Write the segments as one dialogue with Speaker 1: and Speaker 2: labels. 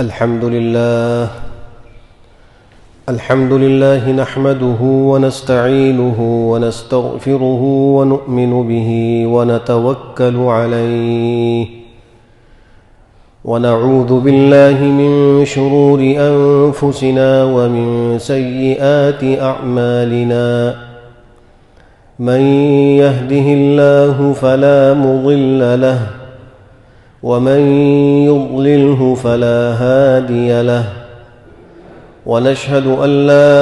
Speaker 1: الحمد لله نحمده ونستعينه ونستغفره ونؤمن به ونتوكل عليه ونعوذ بالله من شرور أنفسنا ومن سيئات أعمالنا من يهده الله فلا مضل له ومن يضلله فلا هادي له ونشهد أن لا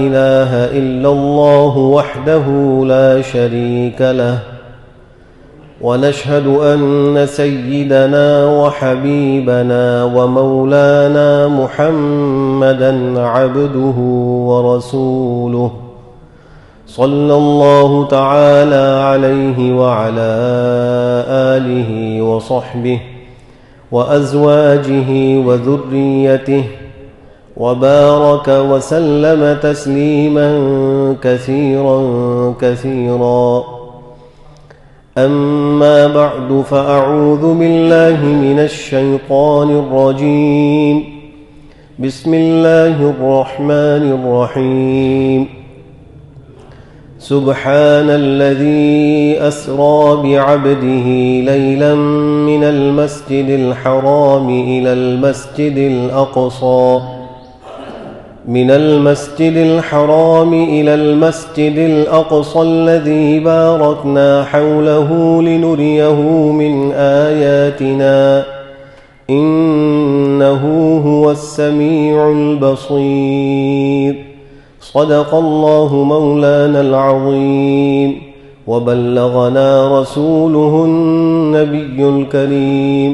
Speaker 1: إله إلا الله وحده لا شريك له ونشهد أن سيدنا وحبيبنا ومولانا محمدا عبده ورسوله صلى الله تعالى عليه وعلى آله وصحبه وأزواجه وذريته وبارك وسلم تسليما كثيرا كثيرا. أما بعد فأعوذ بالله من الشيطان الرجيم. بسم الله الرحمن الرحيم. سبحان الذي أسرى بعبده ليلا من المسجد الحرام إلى المسجد الأقصى الذي باركنا حوله لنريه من آياتنا إنه هو السميع البصير. صدق الله مولانا العظيم وبلغنا رسوله النبي الكريم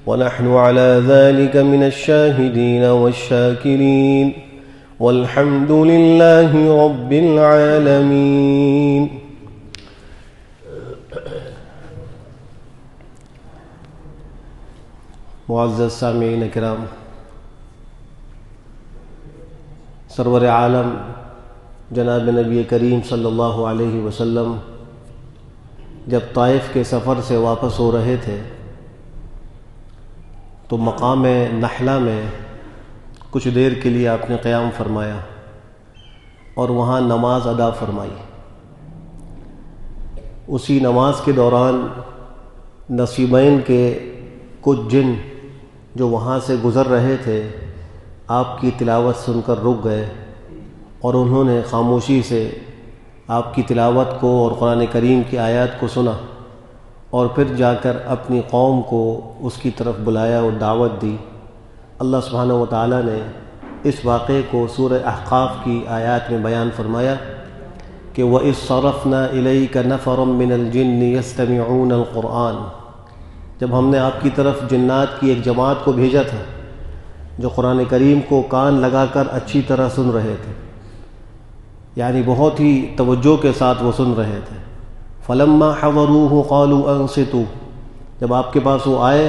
Speaker 1: ونحن على ذلك من الشاهدين والشاكرين والحمد لله رب العالمين. معزز سامعین کرام، سرور عالم جناب نبی کریم صلی اللہ علیہ وسلم جب طائف کے سفر سے واپس ہو رہے تھے تو مقام نحلہ میں کچھ دیر کے لیے آپ نے قیام فرمایا اور وہاں نماز ادا فرمائی. اسی نماز کے دوران نصیبین کے کچھ جن جو وہاں سے گزر رہے تھے آپ کی تلاوت سن کر رک گئے اور انہوں نے خاموشی سے آپ کی تلاوت کو اور قرآن کریم کی آیات کو سنا اور پھر جا کر اپنی قوم کو اس کی طرف بلایا اور دعوت دی. اللہ سبحانہ و تعالیٰ نے اس واقعے کو سورہ احقاف کی آیات میں بیان فرمایا کہ وَإِذْ صَرَفْنَا إِلَيْكَ نَفَرًا مِّنَ الْجِنِّ يَسْتَمِعُونَ الْقُرْآنَ، جب ہم نے آپ کی طرف جنات کی ایک جماعت کو بھیجا تھا جو قرآن کریم کو کان لگا کر اچھی طرح سن رہے تھے، یعنی بہت ہی توجہ کے ساتھ وہ سن رہے تھے. فَلَمَّا حَضَرُوهُ قَالُوا أَنصِتُوا، جب آپ کے پاس وہ آئے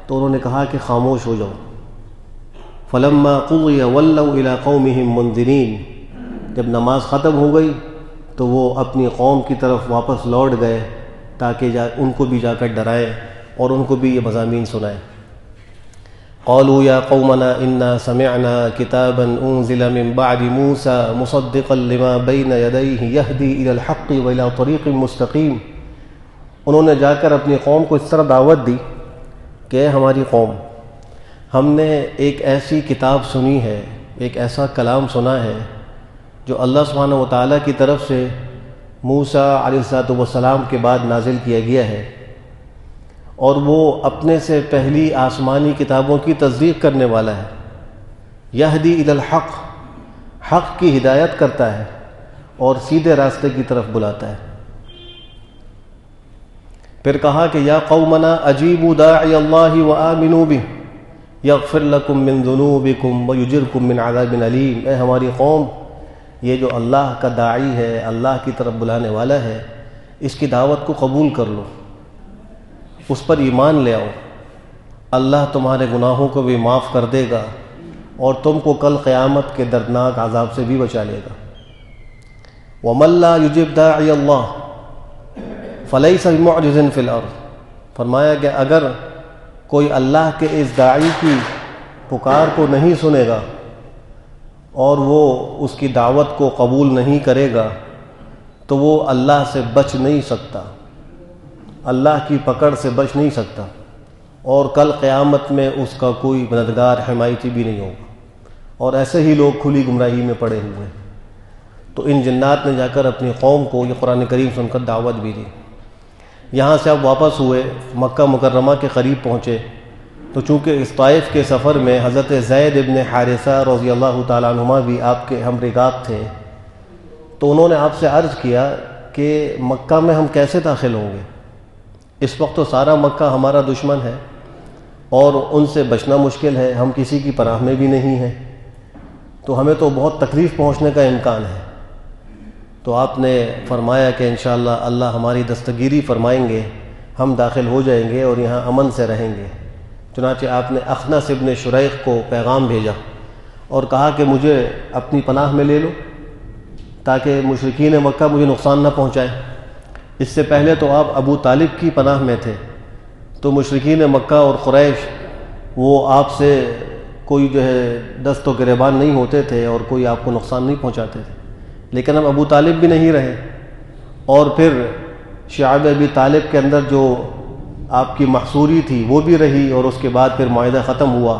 Speaker 1: تو انہوں نے کہا کہ خاموش ہو جاؤ. فَلَمَّا قُضِيَ وَلَّوْا إِلَىٰ قَوْمِهِمْ مُنذِرِينَ، جب نماز ختم ہو گئی تو وہ اپنی قوم کی طرف واپس لوٹ گئے تاکہ ان کو بھی جا کر ڈرائیں اور ان کو بھی یہ مضامین سنائیں. قالوا يا قومنا إنا سمعنا كتابا أنزل من بعد موسى مصدقا لما بين يديه يهدي إلى الحق وإلى طريق مستقيم. انہوں نے جا کر اپنی قوم کو اس طرح دعوت دی کہ ہماری قوم، ہم نے ایک ایسی کتاب سنی ہے، ایک ایسا کلام سنا ہے جو اللہ سبحانہ و تعالیٰ کی طرف سے موسیٰ علیہ السلام کے بعد نازل کیا گیا ہے، اور وہ اپنے سے پہلی آسمانی کتابوں کی تصدیق کرنے والا ہے. یہدی الی الحق، حق کی ہدایت کرتا ہے اور سیدھے راستے کی طرف بلاتا ہے. پھر کہا کہ یا قومنا اجیبوا داعی اللہ وآمنوا بہ یغفر لکم من ذنوبکم ویجرکم من عذاب علیم. اے ہماری قوم، یہ جو اللہ کا داعی ہے، اللہ کی طرف بلانے والا ہے، اس کی دعوت کو قبول کر لو، اس پر ایمان لے آؤ، اللہ تمہارے گناہوں کو بھی معاف کر دے گا اور تم کو کل قیامت کے دردناک عذاب سے بھی بچا لے گا. وَمَن لَّا يُجِبْ دَاعِيَ اللَّهِ فَلَيْسَ بِمُعْجِزٍ فِي الْأَرْضِ. فرمایا کہ اگر کوئی اللہ کے اس داعی کی پکار کو نہیں سنے گا اور وہ اس کی دعوت کو قبول نہیں کرے گا تو وہ اللہ سے بچ نہیں سکتا، اللہ کی پکڑ سے بچ نہیں سکتا، اور کل قیامت میں اس کا کوئی مددگار حمایتی بھی نہیں ہوگا، اور ایسے ہی لوگ کھلی گمراہی میں پڑے ہوئے ہیں۔ تو ان جنات نے جا کر اپنی قوم کو یہ قرآن کریم سن کر دعوت بھی دی۔ یہاں سے اب واپس ہوئے، مکہ مکرمہ کے قریب پہنچے، تو چونکہ اس طائف کے سفر میں حضرت زید ابن حارثہ رضی اللہ تعالیٰ عنہما بھی آپ کے ہم رکاب تھے، تو انہوں نے آپ سے عرض کیا کہ مکہ میں ہم کیسے داخل ہوں گے؟ اس وقت تو سارا مکہ ہمارا دشمن ہے اور ان سے بچنا مشکل ہے، ہم کسی کی پناہ میں بھی نہیں ہیں، تو ہمیں تو بہت تکلیف پہنچنے کا امکان ہے۔ تو آپ نے فرمایا کہ انشاءاللہ اللہ ہماری دستگیری فرمائیں گے، ہم داخل ہو جائیں گے اور یہاں امن سے رہیں گے۔ چنانچہ آپ نے اخنس ابن شریح کو پیغام بھیجا اور کہا کہ مجھے اپنی پناہ میں لے لو تاکہ مشرکین مکہ مجھے نقصان نہ پہنچائے۔ اس سے پہلے تو آپ ابو طالب کی پناہ میں تھے، تو مشرکین مکہ اور قریش وہ آپ سے کوئی جو ہے دست و گریبان نہیں ہوتے تھے اور کوئی آپ کو نقصان نہیں پہنچاتے تھے، لیکن اب ابو طالب بھی نہیں رہے، اور پھر شعب ابی طالب کے اندر جو آپ کی محصوری تھی وہ بھی رہی، اور اس کے بعد پھر معاہدہ ختم ہوا،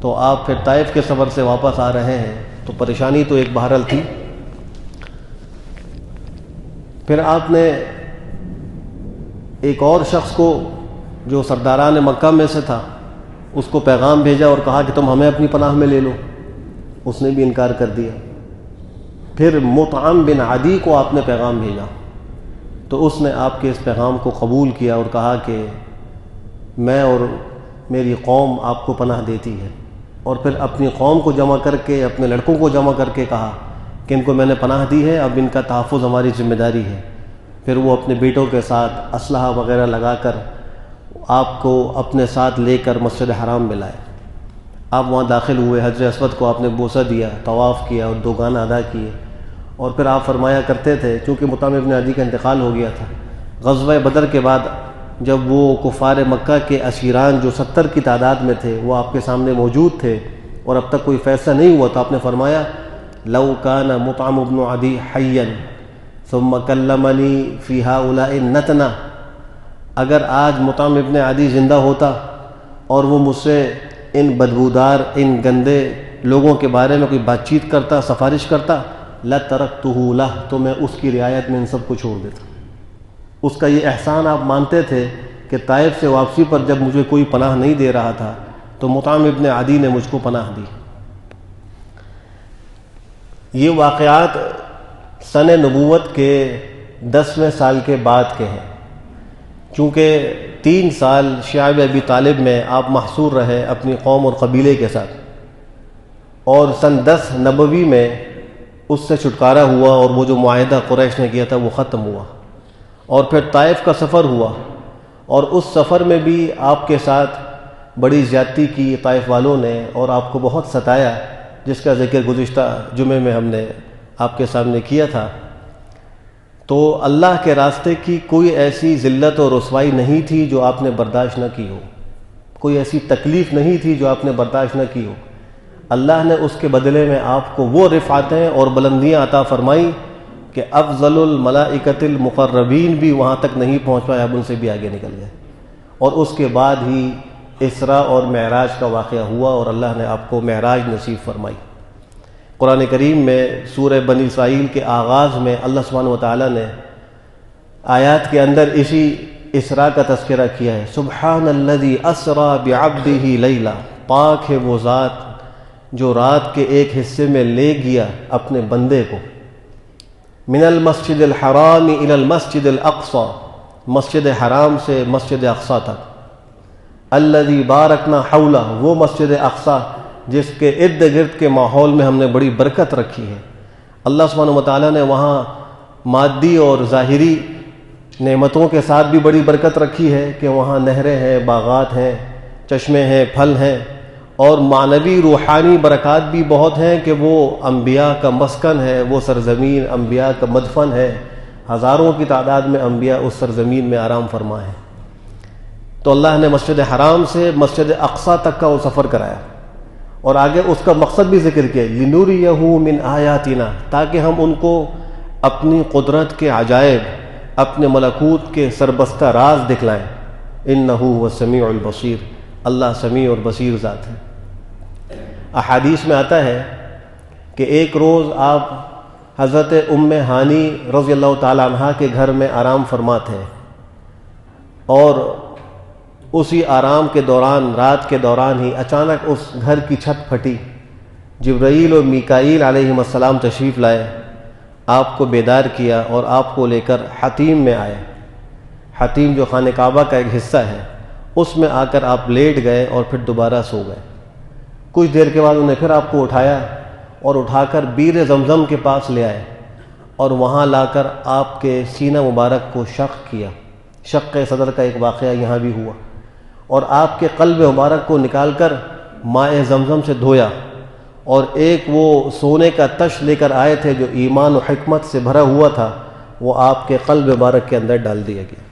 Speaker 1: تو آپ پھر طائف کے سفر سے واپس آ رہے ہیں، تو پریشانی تو ایک بہرحال تھی۔ پھر آپ نے ایک اور شخص کو جو سرداران مکہ میں سے تھا اس کو پیغام بھیجا اور کہا کہ تم ہمیں اپنی پناہ میں لے لو، اس نے بھی انکار کر دیا۔ پھر مطعم بن عدی کو آپ نے پیغام بھیجا، تو اس نے آپ کے اس پیغام کو قبول کیا اور کہا کہ میں اور میری قوم آپ کو پناہ دیتی ہے، اور پھر اپنی قوم کو جمع کر کے، اپنے لڑکوں کو جمع کر کے کہا کہ ان کو میں نے پناہ دی ہے، اب ان کا تحفظ ہماری ذمہ داری ہے۔ پھر وہ اپنے بیٹوں کے ساتھ اسلحہ وغیرہ لگا کر آپ کو اپنے ساتھ لے کر مسجد حرام میں لائے۔ آپ وہاں داخل ہوئے، حجر اسود کو آپ نے بوسہ دیا، طواف کیا اور دو گانا ادا کیے، اور پھر آپ فرمایا کرتے تھے، چونکہ مطعم بن عدی کا انتقال ہو گیا تھا، غزوہ بدر کے بعد جب وہ کفار مکہ کے اسیران جو 70 کی تعداد میں تھے وہ آپ کے سامنے موجود تھے اور اب تک کوئی فیصلہ نہیں ہوا، تو آپ نے فرمایا لو کان مطعم بن عدی حیا ثم کلمنی فی ہؤلاء النتنہ، اگر آج مطعم ابن عدی زندہ ہوتا اور وہ مجھ سے ان بدبودار، ان گندے لوگوں کے بارے میں کوئی بات چیت کرتا، سفارش کرتا، لَتَرَكْتُهُ لَهُ، تو میں اس کی رعایت میں ان سب کو چھوڑ دیتا۔ اس کا یہ احسان آپ مانتے تھے کہ طائف سے واپسی پر جب مجھے کوئی پناہ نہیں دے رہا تھا تو مطعم ابن عدی نے مجھ کو پناہ دی۔ یہ واقعات سن نبوت کے 10ویں سال کے بعد کے ہیں، چونکہ 3 سال شعب ابی طالب میں آپ محصور رہے اپنی قوم اور قبیلے کے ساتھ، اور سن 10 نبوی میں اس سے چھٹکارا ہوا اور وہ جو معاہدہ قریش نے کیا تھا وہ ختم ہوا، اور پھر طائف کا سفر ہوا، اور اس سفر میں بھی آپ کے ساتھ بڑی زیادتی کی طائف والوں نے اور آپ کو بہت ستایا، جس کا ذکر گزشتہ جمعے میں ہم نے آپ کے سامنے کیا تھا۔ تو اللہ کے راستے کی کوئی ایسی ذلت اور رسوائی نہیں تھی جو آپ نے برداشت نہ کی ہو، کوئی ایسی تکلیف نہیں تھی جو آپ نے برداشت نہ کی ہو۔ اللہ نے اس کے بدلے میں آپ کو وہ رفعتیں اور بلندیاں عطا فرمائیں کہ افضل الملائکۃ المقربین بھی وہاں تک نہیں پہنچ پائے، اب ان سے بھی آگے نکل گئے، اور اس کے بعد ہی اسراء اور معراج کا واقعہ ہوا اور اللہ نے آپ کو معراج نصیب فرمائی۔ قرآن کریم میں سورہ بنی اسرائیل کے آغاز میں اللہ سبحانہ وتعالیٰ نے آیات کے اندر اسی اسراء کا تذکرہ کیا ہے۔ سبحان الذی اسریٰ بعبدہ لیلا، پاک ہے وہ ذات جو رات کے ایک حصے میں لے گیا اپنے بندے کو، من المسجد الحرام الی المسجد الاقصی، مسجد حرام سے مسجد اقصی تک، الذی بارکنا حولہ، وہ مسجد اقصی جس کے ارد گرد کے ماحول میں ہم نے بڑی برکت رکھی ہے۔ اللہ سبحانہ وتعالیٰ نے وہاں مادی اور ظاہری نعمتوں کے ساتھ بھی بڑی برکت رکھی ہے کہ وہاں نہریں ہیں، باغات ہیں، چشمے ہیں، پھل ہیں، اور معنوی روحانی برکات بھی بہت ہیں کہ وہ انبیاء کا مسکن ہے، وہ سرزمین انبیاء کا مدفن ہے، ہزاروں کی تعداد میں انبیاء اس سرزمین میں آرام فرما ہے۔ تو اللہ نے مسجد حرام سے مسجد اقصی تک کا وہ سفر کرایا، اور آگے اس کا مقصد بھی ذکر کیا، لِنُرِيَهُ مِنْ آیاتنا، تاکہ ہم ان کو اپنی قدرت کے عجائب، اپنے ملکوت کے سربستہ راز دکھلائیں۔ اِنَّهُ هُوَ السَّمِيعُ الْبَصِيرُ، اللہ سمیع اور بصیر ذات ہے۔ احادیث میں آتا ہے کہ ایک روز آپ حضرت ام ہانی رضی اللہ تعالی عنہ کے گھر میں آرام فرما تھے، اور اسی آرام کے دوران، رات کے دوران ہی اچانک اس گھر کی چھت پھٹی، جبرائیل اور میکائیل علیہم السلام تشریف لائے، آپ کو بیدار کیا اور آپ کو لے کر حتیم میں آئے۔ حتیم جو خانہ کعبہ کا ایک حصہ ہے، اس میں آ کر آپ لیٹ گئے اور پھر دوبارہ سو گئے۔ کچھ دیر کے بعد انہیں پھر آپ کو اٹھایا اور اٹھا کر بیر زمزم کے پاس لے آئے، اور وہاں لا کر آپ کے سینہ مبارک کو شق کیا۔ شق صدر کا ایک واقعہ یہاں بھی ہوا، اور آپ کے قلب مبارک کو نکال کر ماء زمزم سے دھویا، اور ایک وہ سونے کا تش لے کر آئے تھے جو ایمان و حکمت سے بھرا ہوا تھا، وہ آپ کے قلب مبارک کے اندر ڈال دیا گیا،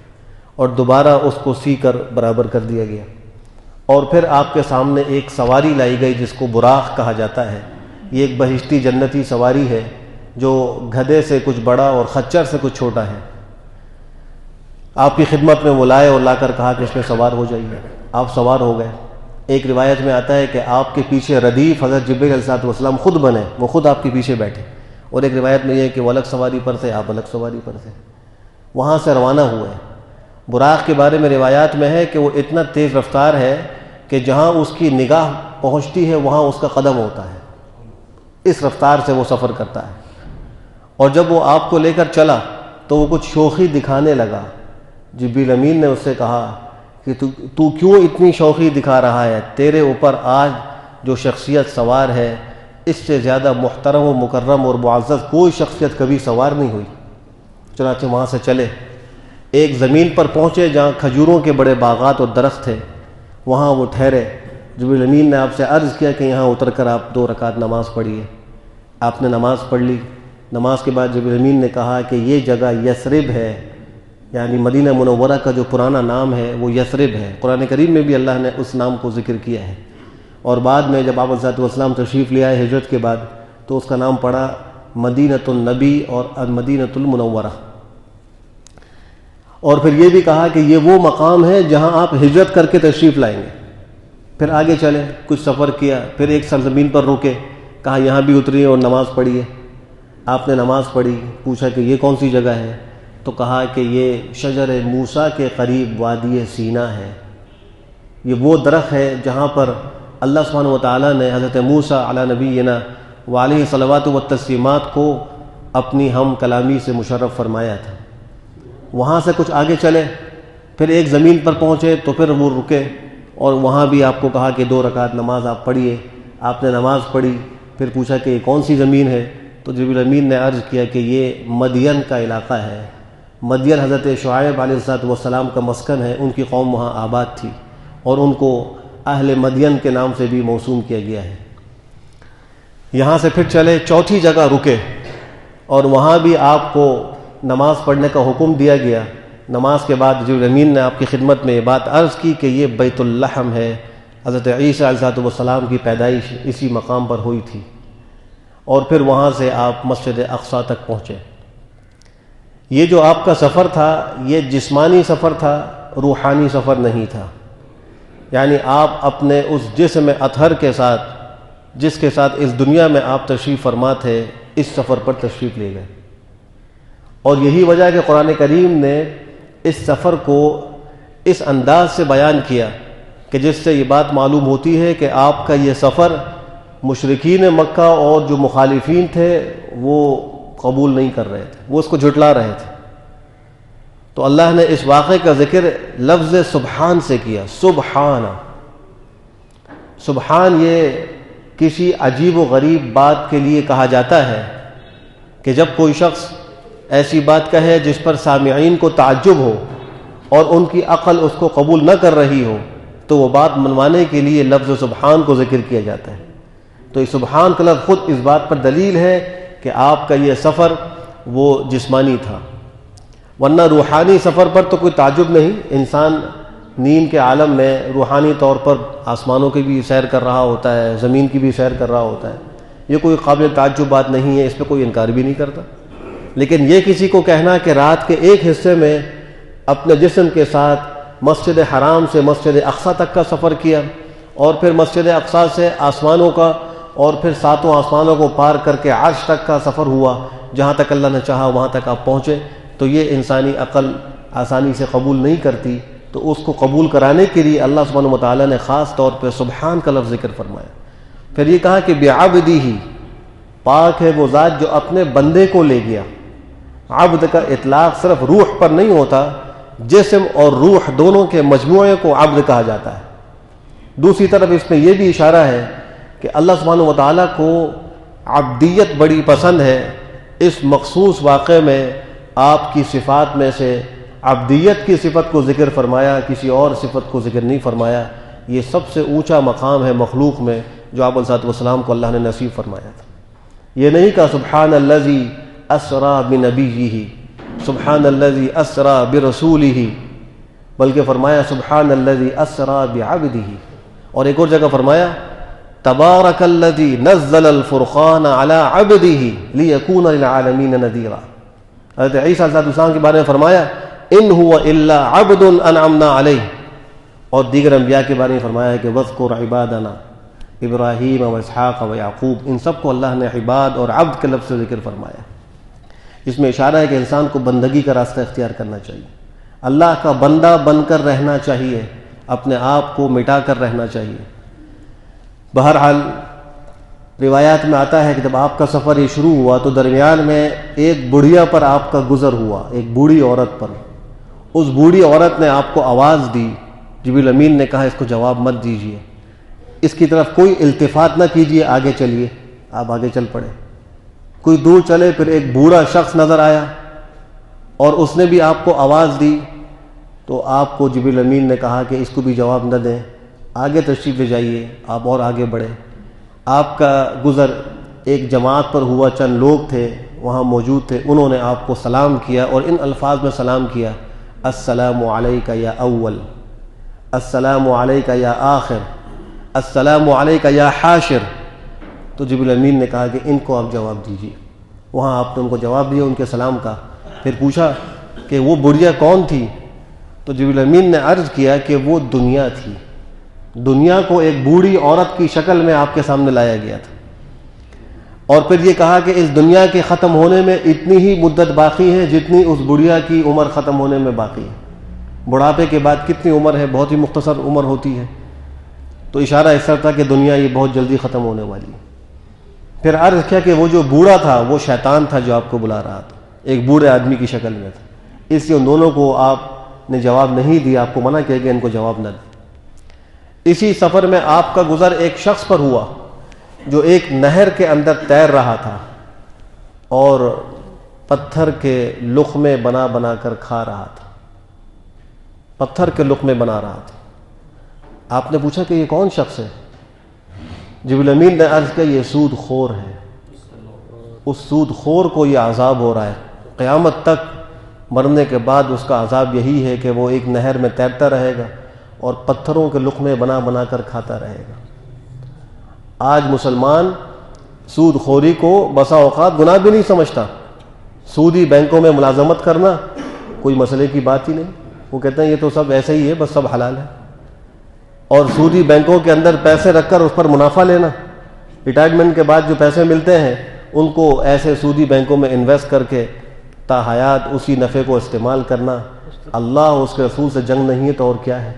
Speaker 1: اور دوبارہ اس کو سی کر برابر کر دیا گیا۔ اور پھر آپ کے سامنے ایک سواری لائی گئی جس کو براق کہا جاتا ہے۔ یہ ایک بہشتی جنتی سواری ہے جو گدھے سے کچھ بڑا اور خچر سے کچھ چھوٹا ہے۔ آپ کی خدمت میں وہ لائے اور لا کر کہا کہ اس میں سوار ہو جائیے۔ آپ سوار ہو گئے۔ ایک روایت میں آتا ہے کہ آپ کے پیچھے ردیف حضرت جبرائیل علیہ السلام خود بنے، وہ خود آپ کے پیچھے بیٹھے، اور ایک روایت میں یہ ہے کہ وہ الگ سواری پر تھے، آپ الگ سواری پر تھے۔ وہاں سے روانہ ہوئے۔ براق کے بارے میں روایات میں ہے کہ وہ اتنا تیز رفتار ہے کہ جہاں اس کی نگاہ پہنچتی ہے وہاں اس کا قدم ہوتا ہے، اس رفتار سے وہ سفر کرتا ہے۔ اور جب وہ آپ کو لے کر چلا تو وہ کچھ شوخی دکھانے لگا۔ جبریل امین نے اس سے کہا کہ تو کیوں اتنی شوخی دکھا رہا ہے؟ تیرے اوپر آج جو شخصیت سوار ہے، اس سے زیادہ محترم و مکرم اور معزز کوئی شخصیت کبھی سوار نہیں ہوئی۔ چنانچہ وہاں سے چلے، ایک زمین پر پہنچے جہاں کھجوروں کے بڑے باغات اور درخت تھے، وہاں وہ ٹھہرے۔ جبریل امین نے آپ سے عرض کیا کہ یہاں اتر کر آپ 2 رکعت نماز پڑھیے۔ آپ نے نماز پڑھ لی۔ نماز کے بعد جبریل امین نے کہا کہ یہ جگہ یثرب ہے، یعنی مدینہ منورہ کا جو پرانا نام ہے وہ یثرب ہے۔ قرآن کریم میں بھی اللہ نے اس نام کو ذکر کیا ہے، اور بعد میں جب آپ علیہ السلام تشریف لے آئے ہجرت کے بعد تو اس کا نام پڑا مدینۃ النبی اور المدینۃ المنورہ۔ اور پھر یہ بھی کہا کہ یہ وہ مقام ہے جہاں آپ ہجرت کر کے تشریف لائیں گے۔ پھر آگے چلے، کچھ سفر کیا، پھر ایک سرزمین پر رکے، کہا یہاں بھی اتریے اور نماز پڑھیے۔ آپ نے نماز پڑھی، پوچھا کہ یہ کون سی جگہ ہے؟ تو کہا کہ یہ شجر موسیٰ کے قریب وادی سینا ہے۔ یہ وہ درخت ہے جہاں پر اللہ سبحانہ وتعالیٰ نے حضرت موسیٰ علی نبینا وعلیہ صلوات و تسلیمات کو اپنی ہم کلامی سے مشرف فرمایا تھا۔ وہاں سے کچھ آگے چلے، پھر ایک زمین پر پہنچے تو پھر وہ رکے، اور وہاں بھی آپ کو کہا کہ 2 رکعت نماز آپ پڑھیے۔ آپ نے نماز پڑھی، پھر پوچھا کہ یہ کون سی زمین ہے؟ تو جبریل امین نے عرض کیا کہ یہ مدین کا علاقہ ہے۔ مدین حضرت شعیب علیہ السلام کا مسکن ہے، ان کی قوم وہاں آباد تھی، اور ان کو اہل مدین کے نام سے بھی موسوم کیا گیا ہے۔ یہاں سے پھر چلے، چوتھی جگہ رکے، اور وہاں بھی آپ کو نماز پڑھنے کا حکم دیا گیا۔ نماز کے بعد جبریل امین نے آپ کی خدمت میں یہ بات عرض کی کہ یہ بیت اللحم ہے، حضرت عیسیٰ علیہ السلام کی پیدائش اسی مقام پر ہوئی تھی۔ اور پھر وہاں سے آپ مسجد اقصیٰ تک پہنچے۔ یہ جو آپ کا سفر تھا یہ جسمانی سفر تھا، روحانی سفر نہیں تھا۔ یعنی آپ اپنے اس جسم اطہر کے ساتھ، جس کے ساتھ اس دنیا میں آپ تشریف فرما تھے، اس سفر پر تشریف لے گئے۔ اور یہی وجہ ہے کہ قرآن کریم نے اس سفر کو اس انداز سے بیان کیا کہ جس سے یہ بات معلوم ہوتی ہے کہ آپ کا یہ سفر مشرکین مکہ اور جو مخالفین تھے وہ قبول نہیں کر رہے تھے، وہ اس کو جھٹلا رہے تھے۔ تو اللہ نے اس واقعے کا ذکر لفظ سبحان سے کیا۔ سبحان، سبحان یہ کسی عجیب و غریب بات کے لیے کہا جاتا ہے کہ جب کوئی شخص ایسی بات کہے جس پر سامعین کو تعجب ہو اور ان کی عقل اس کو قبول نہ کر رہی ہو، تو وہ بات منوانے کے لیے لفظ سبحان کو ذکر کیا جاتا ہے۔ تو یہ سبحان کا لفظ خود اس بات پر دلیل ہے کہ آپ کا یہ سفر وہ جسمانی تھا، ورنہ روحانی سفر پر تو کوئی تعجب نہیں۔ انسان نیند کے عالم میں روحانی طور پر آسمانوں کی بھی سیر کر رہا ہوتا ہے، زمین کی بھی سیر کر رہا ہوتا ہے. یہ کوئی قابل تعجب بات نہیں ہے، اس پہ کوئی انکار بھی نہیں کرتا. لیکن یہ کسی کو کہنا کہ رات کے ایک حصے میں اپنے جسم کے ساتھ مسجد حرام سے مسجد اقصیٰ تک کا سفر کیا، اور پھر مسجد اقصیٰ سے آسمانوں کا، اور پھر 7 آسمانوں کو پار کر کے عرش تک کا سفر ہوا، جہاں تک اللہ نے چاہا وہاں تک آپ پہنچے، تو یہ انسانی عقل آسانی سے قبول نہیں کرتی. تو اس کو قبول کرانے کے لیے اللہ سبحانہ وتعالیٰ نے خاص طور پہ سبحان کا لفظ ذکر فرمایا. پھر یہ کہا کہ بعبدہ، پاک ہے وہ ذات جو اپنے بندے کو لے گیا. عبد کا اطلاق صرف روح پر نہیں ہوتا، جسم اور روح دونوں کے مجموعے کو عبد کہا جاتا ہے. دوسری طرف اس میں یہ بھی اشارہ ہے کہ اللہ سبحانہ وتعالیٰ کو عبدیت بڑی پسند ہے. اس مخصوص واقعے میں آپ کی صفات میں سے عبدیت کی صفت کو ذکر فرمایا، کسی اور صفت کو ذکر نہیں فرمایا. یہ سب سے اونچا مقام ہے مخلوق میں جو آپ علیہ السلام کو اللہ نے نصیب فرمایا تھا. یہ نہیں کہا سبحان الذی اسری بنبیہ، سبحان الذی اسری برسولہ، بلکہ فرمایا سبحان الذی اسری بعبدہ. اور ایک اور جگہ فرمایا تبارک الذی نزل الفرقان علی عبدہ لیکون للعالمین نذیرا. حضرت عیسیٰ علیہ السلام کے بارے میں فرمایا ان هو الا عبد انعمنا علیہ. اور دیگر انبیاء کے بارے میں فرمایا ہے کہ وذکر عبادنا ابراہیم و اسحاق و یعقوب. ان سب کو اللہ نے عباد اور عبد کے لفظ سے ذکر فرمایا. اس میں اشارہ ہے کہ انسان کو بندگی کا راستہ اختیار کرنا چاہیے، اللہ کا بندہ بن کر رہنا چاہیے، اپنے آپ کو مٹا کر رہنا چاہیے. بہرحال روایات میں آتا ہے کہ جب آپ کا سفر یہ شروع ہوا تو درمیان میں ایک بڑھیا پر آپ کا گزر ہوا، ایک بوڑھی عورت پر. اس بوڑھی عورت نے آپ کو آواز دی. جبریل امین نے کہا اس کو جواب مت دیجیے، اس کی طرف کوئی التفات نہ کیجیے، آگے چلیے. آپ آگے چل پڑے. کوئی دور چلے، پھر ایک بوڑھا شخص نظر آیا اور اس نے بھی آپ کو آواز دی. تو آپ کو جبریل امین نے کہا کہ اس کو بھی جواب نہ دیں، آگے تشریف لے جائیے. آپ اور آگے بڑھے. آپ کا گزر ایک جماعت پر ہوا، چند لوگ تھے وہاں موجود تھے، انہوں نے آپ کو سلام کیا اور ان الفاظ میں سلام کیا السلام علیک یا اول، السلام علیک یا آخر، السلام علیک یا حاشر. تو جبریل امین نے کہا کہ ان کو آپ جواب دیجیے. وہاں آپ نے ان کو جواب دیا ان کے سلام کا. پھر پوچھا کہ وہ بڑھیا کون تھی؟ تو جبریل امین نے عرض کیا کہ وہ دنیا تھی. دنیا کو ایک بوڑھی عورت کی شکل میں آپ کے سامنے لایا گیا تھا. اور پھر یہ کہا کہ اس دنیا کے ختم ہونے میں اتنی ہی مدت باقی ہے جتنی اس بڑھیا کی عمر ختم ہونے میں باقی ہے. بڑھاپے کے بعد کتنی عمر ہے؟ بہت ہی مختصر عمر ہوتی ہے. تو اشارہ اس طرح تھا کہ دنیا یہ بہت جلدی ختم ہونے والی ہے. پھر عرض کیا کہ وہ جو بوڑھا تھا وہ شیطان تھا جو آپ کو بلا رہا تھا، ایک بوڑھے آدمی کی شکل میں تھا. اس لیے ان دونوں کو آپ نے جواب نہیں دیا، آپ کو منع کیا کہ ان کو جواب نہ دیں. اسی سفر میں آپ کا گزر ایک شخص پر ہوا جو ایک نہر کے اندر تیر رہا تھا اور پتھر کے لقمے بنا بنا کر کھا رہا تھا. پتھر کے لقمے بنا رہا تھا. آپ نے پوچھا کہ یہ کون شخص ہے؟ جبریل امین نے عرض کیا یہ سود خور ہے. اس سود خور کو یہ عذاب ہو رہا ہے قیامت تک. مرنے کے بعد اس کا عذاب یہی ہے کہ وہ ایک نہر میں تیرتا رہے گا اور پتھروں کے لقمے بنا بنا کر کھاتا رہے گا. آج مسلمان سود خوری کو بسا اوقات گناہ بھی نہیں سمجھتا. سودی بینکوں میں ملازمت کرنا کوئی مسئلے کی بات ہی نہیں. وہ کہتے ہیں یہ تو سب ایسے ہی ہے، بس سب حلال ہے. اور سودی بینکوں کے اندر پیسے رکھ کر اس پر منافع لینا، ریٹائرمنٹ کے بعد جو پیسے ملتے ہیں ان کو ایسے سودی بینکوں میں انویسٹ کر کے تا حیات اسی نفع کو استعمال کرنا. اللہ اور اس کے رسول سے جنگ نہیں ہے تو اور کیا ہے؟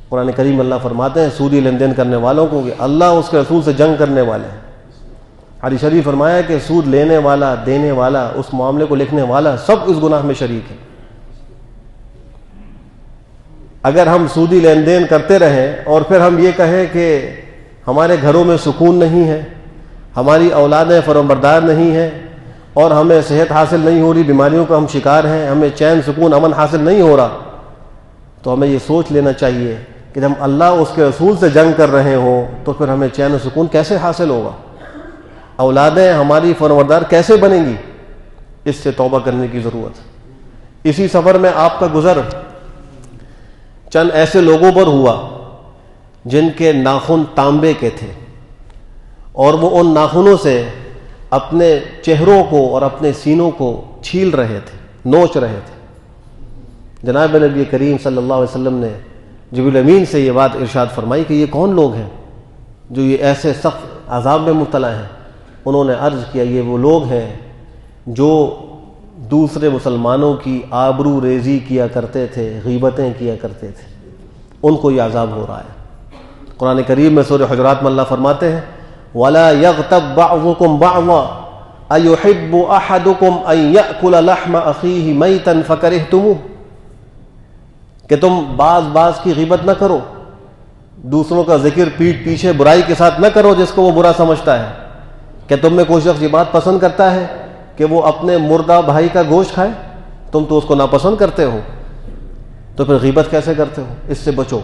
Speaker 1: قرآن کریم اللہ فرماتے ہیں سودی لین دین کرنے والوں کو کہ اللہ اور اس کے رسول سے جنگ کرنے والے ہیں. حدیث شریف فرمایا کہ سود لینے والا، دینے والا، اس معاملے کو لکھنے والا سب اس گناہ میں شریک ہے. اگر ہم سودی لین دین کرتے رہیں اور پھر ہم یہ کہیں کہ ہمارے گھروں میں سکون نہیں ہے، ہماری اولادیں فرمانبردار نہیں ہیں اور ہمیں صحت حاصل نہیں ہو رہی، بیماریوں کا ہم شکار ہیں، ہمیں چین سکون امن حاصل نہیں ہو رہا، تو ہمیں یہ سوچ لینا چاہیے کہ جب اللہ اس کے رسول سے جنگ کر رہے ہوں تو پھر ہمیں چین و سکون کیسے حاصل ہوگا؟ اولادیں ہماری فرمانبردار کیسے بنیں گی؟ اس سے توبہ کرنے کی ضرورت ہے. اسی سفر میں آپ کا گزر چند ایسے لوگوں پر ہوا جن کے ناخن تانبے کے تھے اور وہ ان ناخنوں سے اپنے چہروں کو اور اپنے سینوں کو چھیل رہے تھے، نوچ رہے تھے۔ جناب نبی کریم صلی اللہ علیہ وسلم نے جبریل امین سے یہ بات ارشاد فرمائی کہ یہ کون لوگ ہیں جو یہ ایسے سخت عذاب میں مبتلا ہیں؟ انہوں نے عرض کیا یہ وہ لوگ ہیں جو دوسرے مسلمانوں کی آبرو ریزی کیا کرتے تھے، غیبتیں کیا کرتے تھے، ان کو یہ عذاب ہو رہا ہے۔ قرآن کریم میں سورہ حجرات میں اللہ فرماتے ہیں وَلَا يَغْتَبْ بَعْضُكُمْ بَعْضًا أَيُحِبُّ أَحَدُكُمْ أَن يَأْكُلَ لَحْمَ أَخِيهِ مَيْتًا فَكَرِهْتُمُوهُ، کہ تم بعض کی غیبت نہ کرو، دوسروں کا ذکر پیٹھ پیچھے برائی کے ساتھ نہ کرو جس کو وہ برا سمجھتا ہے۔ کہ تم میں کوئی شخص یہ بات پسند کرتا ہے کہ وہ اپنے مردہ بھائی کا گوشت کھائے، تم تو اس کو ناپسند کرتے ہو، تو پھر غیبت کیسے کرتے ہو؟ اس سے بچو۔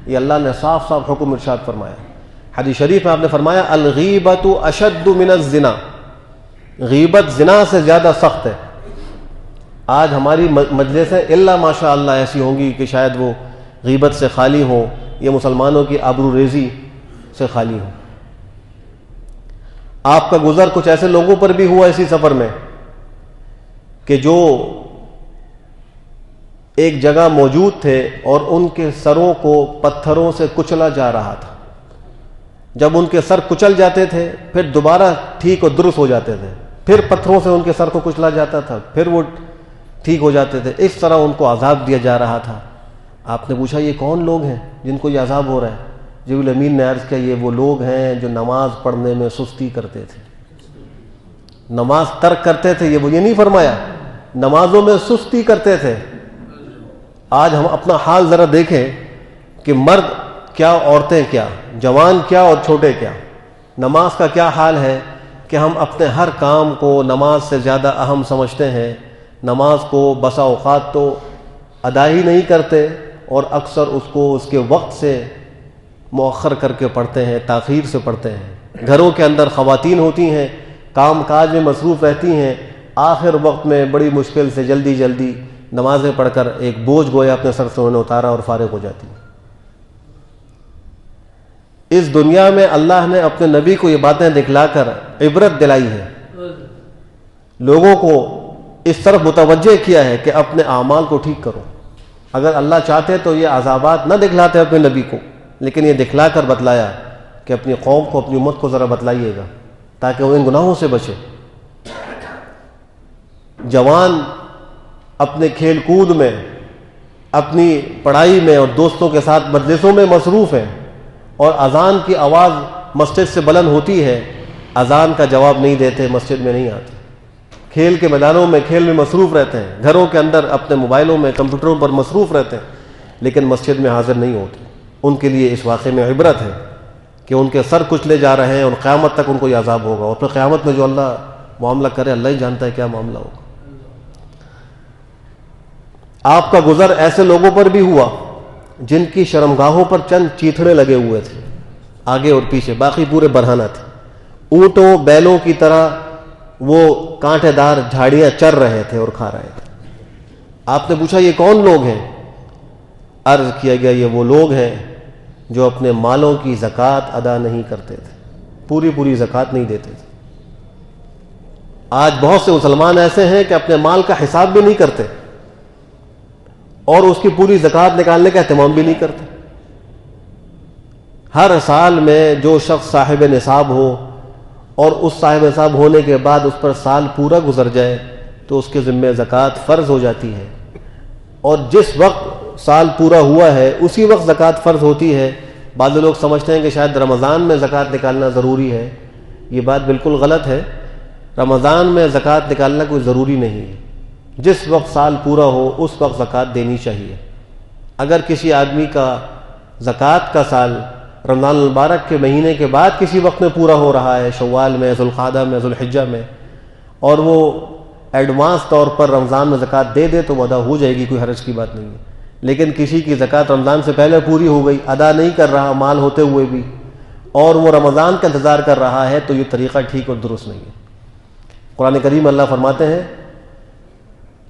Speaker 1: یہ اللہ نے صاف صاف حکم ارشاد فرمایا۔ حدیث شریف میں آپ نے فرمایا الغیبۃ اشد من الزنا، غیبت زنا سے زیادہ سخت ہے۔ آج ہماری مجلسیں الا ماشاء اللہ ایسی ہوں گی کہ شاید وہ غیبت سے خالی ہوں، یہ مسلمانوں کی آبرو ریزی سے خالی ہوں۔ آپ کا گزر کچھ ایسے لوگوں پر بھی ہوا اسی سفر میں کہ جو ایک جگہ موجود تھے اور ان کے سروں کو پتھروں سے کچلا جا رہا تھا۔ جب ان کے سر کچل جاتے تھے پھر دوبارہ ٹھیک اور درست ہو جاتے تھے، پھر پتھروں سے ان کے سر کو کچلا جاتا تھا، پھر وہ ٹھیک ہو جاتے تھے۔ اس طرح ان کو عذاب دیا جا رہا تھا۔ آپ نے پوچھا یہ کون لوگ ہیں جن کو یہ عذاب ہو رہا ہے؟ جبریل امین نے عرض کیا یہ وہ لوگ ہیں جو نماز پڑھنے میں سستی کرتے تھے، نماز ترک کرتے تھے۔ یہ نہیں فرمایا، نمازوں میں سستی کرتے تھے۔ آج ہم اپنا حال ذرا دیکھیں کہ مرد کیا، عورتیں کیا، جوان کیا اور چھوٹے کیا، نماز کا کیا حال ہے کہ ہم اپنے ہر کام کو نماز سے زیادہ اہم سمجھتے ہیں۔ نماز کو بسا اوقات تو ادا ہی نہیں کرتے اور اکثر اس کو اس کے وقت سے مؤخر کر کے پڑھتے ہیں، تاخیر سے پڑھتے ہیں۔ گھروں کے اندر خواتین ہوتی ہیں، کام کاج میں مصروف رہتی ہیں، آخر وقت میں بڑی مشکل سے جلدی نمازیں پڑھ کر ایک بوجھ گویا اپنے سر سے انہوں نے اتارا اور فارغ ہو جاتی ہیں۔ اس دنیا میں اللہ نے اپنے نبی کو یہ باتیں دکھلا کر عبرت دلائی ہے، لوگوں کو اس طرف متوجہ کیا ہے کہ اپنے اعمال کو ٹھیک کرو۔ اگر اللہ چاہتے تو یہ عذابات نہ دکھلاتے اپنے نبی کو، لیکن یہ دکھلا کر بتلایا کہ اپنی قوم کو، اپنی امت کو ذرا بتلائیے گا تاکہ وہ ان گناہوں سے بچے۔ جوان اپنے کھیل کود میں، اپنی پڑھائی میں اور دوستوں کے ساتھ مجلسوں میں مصروف ہیں، اور اذان کی آواز مسجد سے بلند ہوتی ہے، اذان کا جواب نہیں دیتے، مسجد میں نہیں آتے، کھیل کے میدانوں میں کھیل میں مصروف رہتے ہیں، گھروں کے اندر اپنے موبائلوں میں، کمپیوٹروں پر مصروف رہتے ہیں، لیکن مسجد میں حاضر نہیں ہوتے۔ ان کے لیے اس واقعے میں عبرت ہے کہ ان کے سر کچلے جا رہے ہیں اور قیامت تک ان کو یہ عذاب ہوگا، اور پھر قیامت میں جو اللہ معاملہ کرے اللہ ہی جانتا ہے کیا معاملہ ہوگا۔ آپ کا گزر ایسے لوگوں پر بھی ہوا جن کی شرمگاہوں پر چند چیتھڑے لگے ہوئے تھے آگے اور پیچھے، باقی پورے برہنہ تھے۔ اونٹوں بیلوں کی طرح وہ کانٹے دار جھاڑیاں چر رہے تھے اور کھا رہے تھے۔ آپ نے پوچھا یہ کون لوگ ہیں؟ عرض کیا گیا یہ وہ لوگ ہیں جو اپنے مالوں کی زکوٰۃ ادا نہیں کرتے تھے، پوری زکوٰۃ نہیں دیتے تھے۔ آج بہت سے مسلمان ایسے ہیں کہ اپنے مال کا حساب بھی نہیں کرتے اور اس کی پوری زکوٰۃ نکالنے کا اہتمام بھی نہیں کرتے۔ ہر سال میں جو شخص صاحب نصاب ہو اور اس صاحب نصاب ہونے کے بعد اس پر سال پورا گزر جائے تو اس کے ذمہ زکوٰۃ فرض ہو جاتی ہے، اور جس وقت سال پورا ہوا ہے اسی وقت زکوٰۃ فرض ہوتی ہے۔ بعض لوگ سمجھتے ہیں کہ شاید رمضان میں زکوٰۃ نکالنا ضروری ہے، یہ بات بالکل غلط ہے۔ رمضان میں زکوٰۃ نکالنا کوئی ضروری نہیں ہے، جس وقت سال پورا ہو اس وقت زکوٰۃ دینی چاہیے۔ اگر کسی آدمی کا زکوٰۃ کا سال رمضان المبارک کے مہینے کے بعد کسی وقت میں پورا ہو رہا ہے، شوال میں، ذوالقعدہ میں، ذوالحجہ میں، اور وہ ایڈوانس طور پر رمضان میں زکوٰۃ دے دے تو وہ ادا ہو جائے گی، کوئی حرج کی بات نہیں ہے۔ لیکن کسی کی زکوٰۃ رمضان سے پہلے پوری ہو گئی، ادا نہیں کر رہا مال ہوتے ہوئے بھی، اور وہ رمضان کا انتظار کر رہا ہے، تو یہ طریقہ ٹھیک اور درست نہیں ہے۔ قرآن کریم اللہ فرماتے ہیں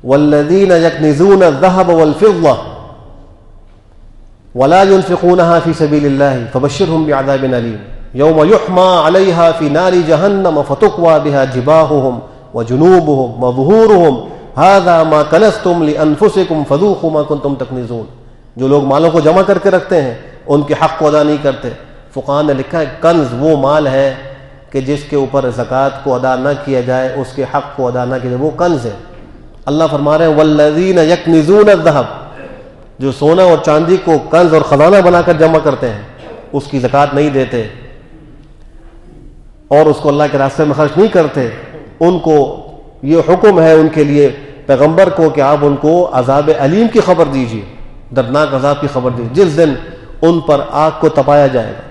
Speaker 1: وَالَّذِينَ يَكْنِزُونَ الذَّهَبَ وَالْفِضَّةَ، ولا ينفقونها في سبيل الله فبشرهم بعذاب أليم يوم يحمى عليها في نار جهنم فتقوى بها جباههم وجنوبهم وظهورهم هذا ما كنزتم لأنفسكم فذوقوا ما كنتم تكنزون. جو لوگ مالوں کو جمع کر کے رکھتے ہیں ان کے حق کو ادا نہیں کرتے. فقہاء نے لکھا ہے کنز وہ مال ہے کہ جس کے اوپر زکوٰۃ کو ادا نہ کیا جائے، اس کے حق کو ادا نہ کیا جائے، وہ کنز ہے. اللہ فرما رہے ہیں والذین یکنزون الذہب، جو سونا اور چاندی کو کنز اور خزانہ بنا کر جمع کرتے ہیں، اس کی زکوٰۃ نہیں دیتے اور اس کو اللہ کے راستے میں خرچ نہیں کرتے، ان کو یہ حکم ہے ان کے لیے پیغمبر کو کہ آپ ان کو عذاب علیم کی خبر دیجیے، دردناک عذاب کی خبر دیجیے، جس دن ان پر آگ کو تپایا جائے گا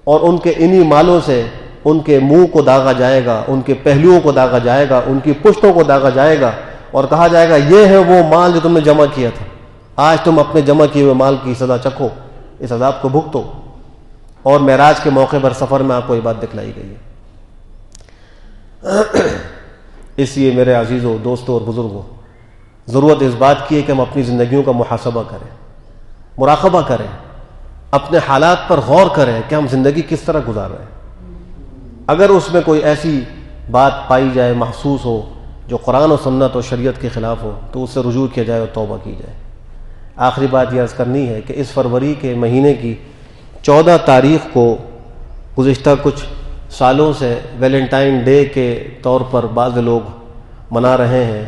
Speaker 1: اور ان کے انہی مالوں سے ان کے منہ کو داغا جائے گا، ان کے پہلوؤں کو داغا جائے گا، ان کی پشتوں کو داغا جائے گا اور کہا جائے گا یہ ہے وہ مال جو تم نے جمع کیا تھا، آج تم اپنے جمع کیے ہوئے مال کی سزا چکھو، اس عذاب کو بھگتو. اور معراج کے موقع پر سفر میں آپ کو یہ بات دکھلائی گئی ہے. اس لیے میرے عزیزوں، دوستوں اور بزرگوں، ضرورت اس بات کی ہے کہ ہم اپنی زندگیوں کا محاسبہ کریں، مراقبہ کریں، اپنے حالات پر غور کریں کہ ہم زندگی کس طرح گزار رہے ہیں. اگر اس میں کوئی ایسی بات پائی جائے، محسوس ہو جو قرآن و سنت اور شریعت کے خلاف ہو تو اس سے رجوع کیا جائے اور توبہ کی جائے. آخری بات یہ عرض کرنی ہے کہ اس فروری کے مہینے کی 14 تاریخ کو گزشتہ کچھ سالوں سے ویلنٹائن ڈے کے طور پر بعض لوگ منا رہے ہیں.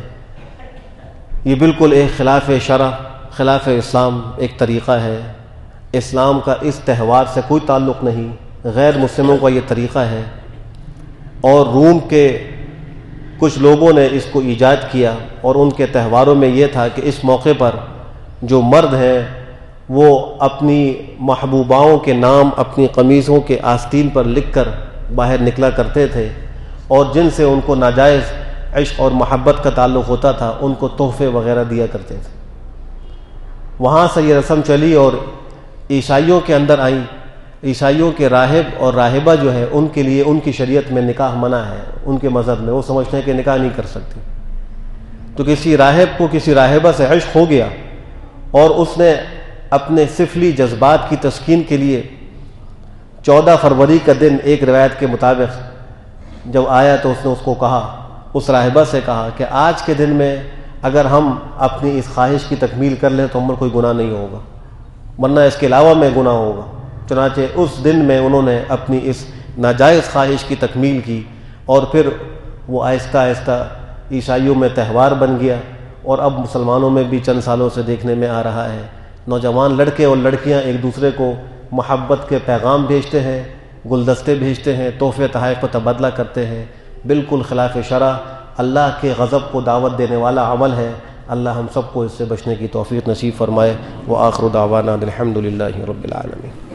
Speaker 1: یہ بالکل ایک خلاف شرع، خلاف اسلام ایک طریقہ ہے. اسلام کا اس تہوار سے کوئی تعلق نہیں، غیر مسلموں کا یہ طریقہ ہے. اور روم کے کچھ لوگوں نے اس کو ایجاد کیا اور ان کے تہواروں میں یہ تھا کہ اس موقع پر جو مرد ہیں وہ اپنی محبوباؤں کے نام اپنی قمیصوں کے آستین پر لکھ کر باہر نکلا کرتے تھے اور جن سے ان کو ناجائز عشق اور محبت کا تعلق ہوتا تھا ان کو تحفے وغیرہ دیا کرتے تھے. وہاں سے یہ رسم چلی اور عیسائیوں کے اندر آئی. عیسائیوں کے راہب اور راہبہ جو ہے ان کے لیے ان کی شریعت میں نکاح منع ہے، ان کے مذہب میں وہ سمجھتے ہیں کہ نکاح نہیں کر سکتے. تو کسی راہب کو کسی راہبہ سے عشق ہو گیا اور اس نے اپنے سفلی جذبات کی تسکین کے لیے 14 فروری کا دن ایک روایت کے مطابق جب آیا تو اس نے اس کو کہا، اس راہبہ سے کہا کہ آج کے دن میں اگر ہم اپنی اس خواہش کی تکمیل کر لیں تو ہم پر کوئی گناہ نہیں ہوگا، ورنہ اس کے علاوہ میں گناہ ہوگا. چنانچہ اس دن میں انہوں نے اپنی اس ناجائز خواہش کی تکمیل کی اور پھر وہ آہستہ آہستہ عیسائیوں میں تہوار بن گیا اور اب مسلمانوں میں بھی چند سالوں سے دیکھنے میں آ رہا ہے. نوجوان لڑکے اور لڑکیاں ایک دوسرے کو محبت کے پیغام بھیجتے ہیں، گلدستے بھیجتے ہیں، تحفے تحائف کو تبادلہ کرتے ہیں. بالکل خلاف شرع، اللہ کے غضب کو دعوت دینے والا عمل ہے. اللہ ہم سب کو اس سے بچنے کی توفیق نصیب فرمائے. وآخر دعوانا الحمد للہ رب العالمین.